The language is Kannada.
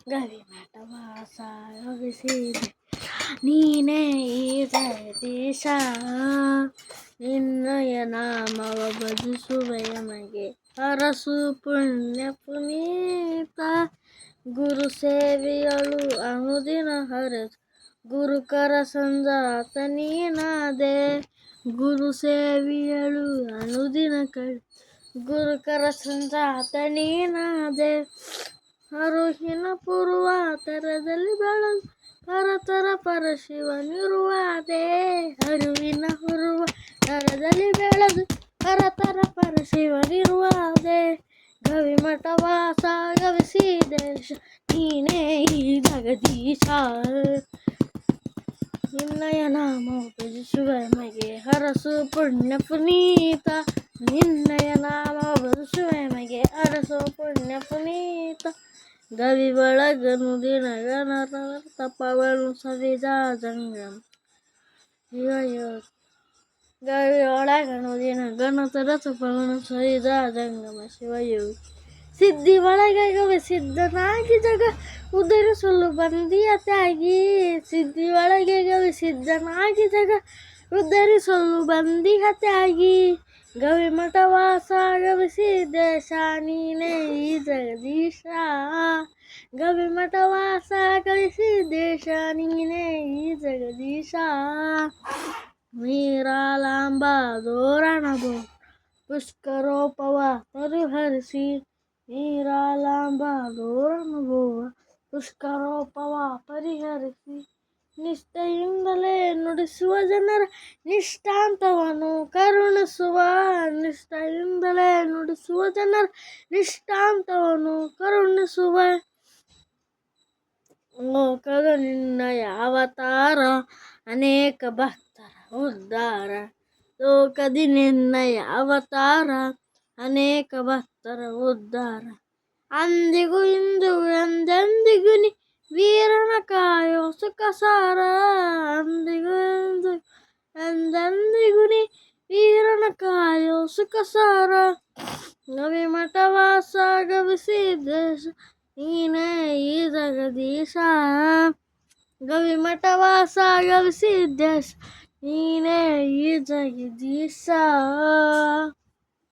ಗವಿ ಮಠವಾಸ ಗವಿಸಿದೆ ನೀನೇ ಈ ಜಗದೀಶ, ನಿನ್ನಯ ನಾಮವ ಭಜಿಸುವೆಯ ಮಗೆ ಹರಸು ಪುಣ್ಯ ಪುನೀತ. ಗುರು ಸೇವೆಯಳು ಅನುದಿನ ಹರಸು ಗುರುಕರ ಸಂಜಾತ ನೀನಾದೆ. ಗುರು ಸೇವೆಯಳು ಅನುದಿನ ಗುರುಕರ ಸಂಜಾತ ನೀನಾದೆ. ಅರುಹಿನ ಪೂರ್ವಾತರದಲ್ಲಿ ಬೆಳಗು ಪರತರ ಪರಶಿವನಿರುವಾದೆ. ಅರುವಿನ ಹುರುವ ತರದಲ್ಲಿ ಬೆಳೆದು ಪರತರ ಪರಶಿವನಿರುವಾದೆ. ಗವಿಮಠ ವಾಸ ಗವಿಸಿದೇಶ ನೀನೇ ಈ ಜಗದೀಶ, ನಿನ್ನಯ ನಾಮ ಭಜಿಸುವ ಮಗೆ ಹರಸು ಪುಣ್ಯ ಪುನೀತ. ನಿನ್ನಯ ನಾಮ ಭಜಿಸುವ ಮಗೆ ಹರಸು ಪುಣ್ಯ ಪುನೀತ. ಗವಿ ಒಳಗನು ದಿನ ಗಣರ ತಪವನು ಸವಿದ ಜಂಗಮ ಶಿವಯೋಗಿ. ಗವಿ ಒಳಗನು ದಿನ ಗಣತರ ತಪವನು ಸವಿದ ಜಂಗಮ ಶಿವಯೋಗಿ. ಸಿದ್ಧಿ ಒಳಗೆ ಗವಿ ಸಿದ್ಧನಾಗಿ ಜಗ ಉದ್ಧರಿಸಲು ಬಂದಿಯ ತ್ಯಾಗಿ. ಸಿದ್ಧಿ ಒಳಗೆ ಗವಿ ಸಿದ್ಧನಾಗಿ ಜಗ ಉದ್ಧರಿಸಲು ಬಂದಿಯ ತ್ಯಾಗಿ. ಗವಿಮಠ ವಾಸ ಗವಿಸಿದ್ದೇಶ ನೀನೇ ಈ ಜಗದೀಶ, ಗವಿಮಠ ವಾಸ ಗವಿಸಿದ್ದೇಶ ನೀನೇ ಈ ಜಗದೀಶ. ನೀರಾಲಾಂಬ ದೋರಣಬೋ ಪುಷ್ಕರೋಪವ ತರುಹರಿಸಿ. ನೀರಾಲಾಂಬ ದೋರಣಬೋವ ಪುಷ್ಕರೋಪವ ಪರಿಹರಿಸಿ. ನಿಷ್ಠೆಯಿಂದಲೇ ನುಡಿಸುವ ಜನರ ನಿಷ್ಠಾಂತವನ್ನು ಕರುಣಿಸುವ. ನಿಷ್ಠೆಯಿಂದಲೇ ನುಡಿಸುವ ಜನರ ನಿಷ್ಠಾಂತವನ್ನು ಕರುಣಿಸುವ. ಲೋಕದ ನಿನ್ನಯ ಅವತಾರ ಅನೇಕ ಭಕ್ತರ ಉದ್ಧಾರ. ಲೋಕದಿ ನಿನ್ನಯ ಅವತಾರ ಅನೇಕ ಭಕ್ತರ ಉದ್ಧಾರ. ಅಂದಿಗೂ ಇಂದಿಗೂ ಎಂದೆಂದಿಗೂ ನೀ ವೀರನ ಕಾಯೋ ಸುಖಸಾರ. ಅಂದಿಗೂ ಇಂದಿಗೂ ಎಂದೆಂದಿಗೂ ನೀ ವೀರನ ಕಾಯೋ ಸುಖಸಾರ. ಗವಿಮಠ ವಾಸ ಗವಿಸಿದ್ದೇಶ ನೀನೇ ಈ ಜಗದೀಶ, ಗವಿಮಠ ವಾಸ ಗವಿಸಿದ್ದೇಶ ನೀನೇ ಈ ಜಗದೀಶ.